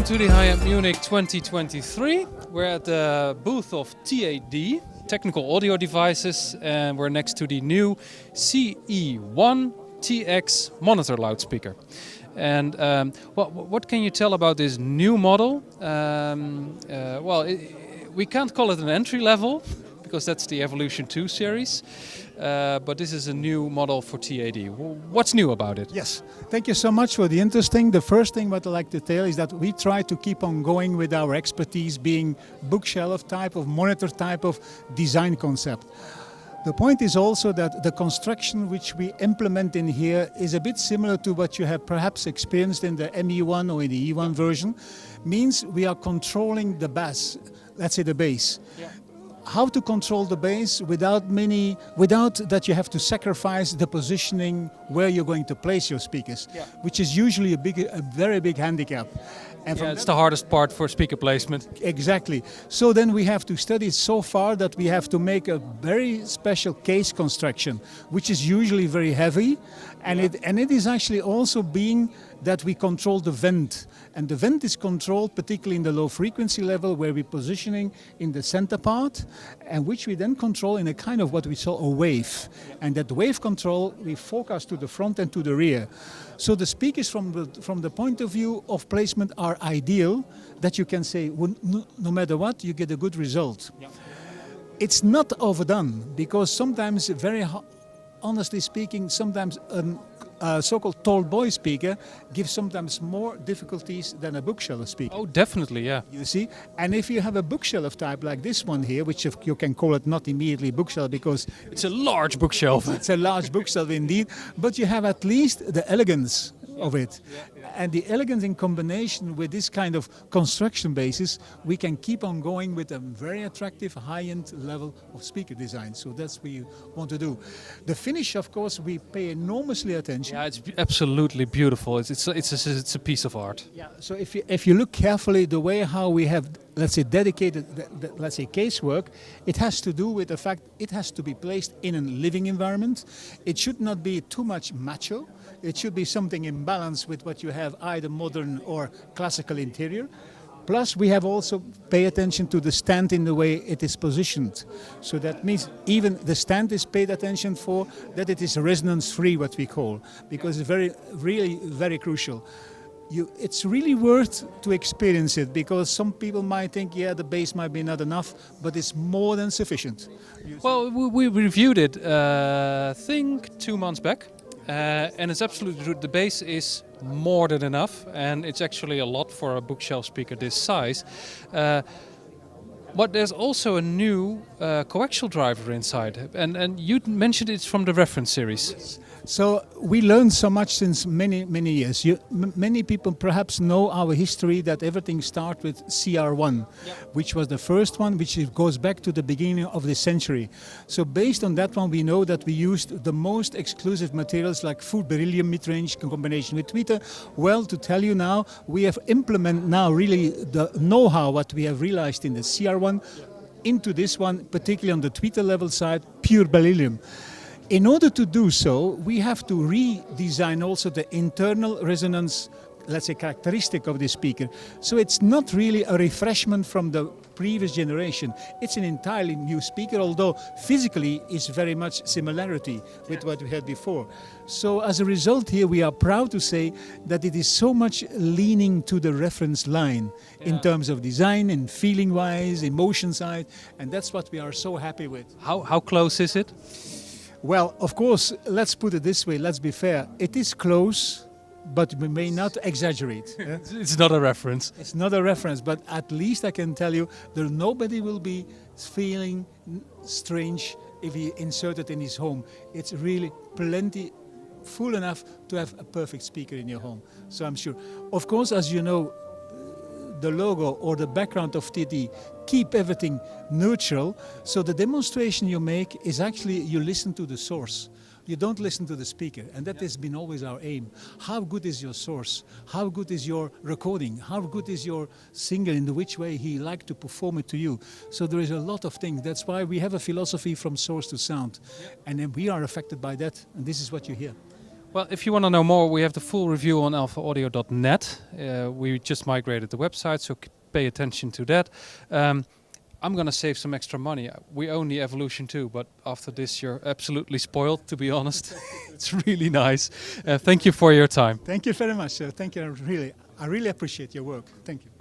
to the End Munich 2023. We're at the booth of TAD, Technical Audio Devices, and we're next to the new C1ETX monitor loudspeaker. And what can you tell about this new model? We can't call it an entry level, because that's the Evolution 2 series. But this is a new model for TAD. What's new about it? Yes, thank you so much for the interesting. The first thing what I'd like to tell is that we try to keep on going with our expertise being bookshelf type of monitor type of design concept. The point is also that the construction which we implement in here is a bit similar to what you have perhaps experienced in the ME1 or in the E1 version. Means we are controlling the bass, let's say the bass. Yeah. How to control the bass without that you have to sacrifice the positioning where you're going to place your speakers, which is usually a very big handicap. And it's the hardest part for speaker placement. Exactly. So then we have to study so far that we have to make a very special case construction, which is usually very heavy, and it is actually also being that we control the vent. And the vent is controlled particularly in the low frequency level where we're positioning in the center part, and which we then control in a kind of what we call a wave. And that wave control we forecast to the front and to the rear. So the speakers from the point of view of placement are ideal, that you can say no matter what you get a good result. Yeah. It's not overdone, because sometimes honestly speaking, sometimes a so-called tall boy speaker gives sometimes more difficulties than a bookshelf speaker. Oh, definitely, yeah. You see? And if you have a bookshelf type like this one here, which you can call it not immediately bookshelf because it's a large bookshelf. It's a large bookshelf indeed, but you have at least the elegance of it. And the elegance in combination with this kind of construction basis, we can keep on going with a very attractive high-end level of speaker design. So that's what we want to do. The finish, of course, we pay enormously attention. Yeah, it's absolutely beautiful. It's a piece of art. Yeah. So if you look carefully, the way how we have, let's say, dedicated, let's say, casework, it has to do with the fact it has to be placed in a living environment. It should not be too much macho. It should be something in balance with what you have, either modern or classical interior. Plus, we have also pay attention to the stand in the way it is positioned. So that means even the stand is paid attention for, that it is resonance-free, what we call, because it's really very crucial. It's really worth to experience it, because some people might think, the bass might be not enough, but it's more than sufficient. Well, we reviewed it, I think 2 months back. And it's absolutely true. The bass is more than enough, and it's actually a lot for a bookshelf speaker this size. But there's also a new coaxial driver inside, and you mentioned it's from the reference series. Yes. So we learned so much since many years. Many people perhaps know our history, that everything started with CR1, which was the first one, which goes back to the beginning of the century. So based on that one, we know that we used the most exclusive materials like full beryllium mid-range in combination with tweeter. Well, to tell you now, we have implemented now really the know-how what we have realized in the CR1 into this one, particularly on the tweeter level side, pure beryllium. In order to do so, we have to redesign also the internal resonance, let's say, characteristic of the speaker. So it's not really a refreshment from the previous generation. It's an entirely new speaker, although physically it's very much similarity with what we had before. So as a result here, we are proud to say that it is so much leaning to the reference line in terms of design and feeling-wise, emotion side, and that's what we are so happy with. How close is it? Well, of course, let's put it this way, let's be fair. It is close, but we may not exaggerate. It's not a reference. It's not a reference, but at least I can tell you that nobody will be feeling strange if he insert it in his home. It's really plenty full enough to have a perfect speaker in your home. So I'm sure. Of course, as you know, the logo or the background of TD keep everything neutral. So the demonstration you make is actually you listen to the source. You don't listen to the speaker, and that has been always our aim. How good is your source? How good is your recording? How good is your singer in which way he liked to perform it to you? So there is a lot of things. That's why we have a philosophy from source to sound. And then we are affected by that, and this is what you hear. Well, if you want to know more, we have the full review on alphaaudio.net. We just migrated the website, so pay attention to that. I'm going to save some extra money. We own the Evolution 2, but after this you're absolutely spoiled, to be honest. It's really nice. Thank you for your time. Thank you very much. Thank you. I really appreciate your work. Thank you.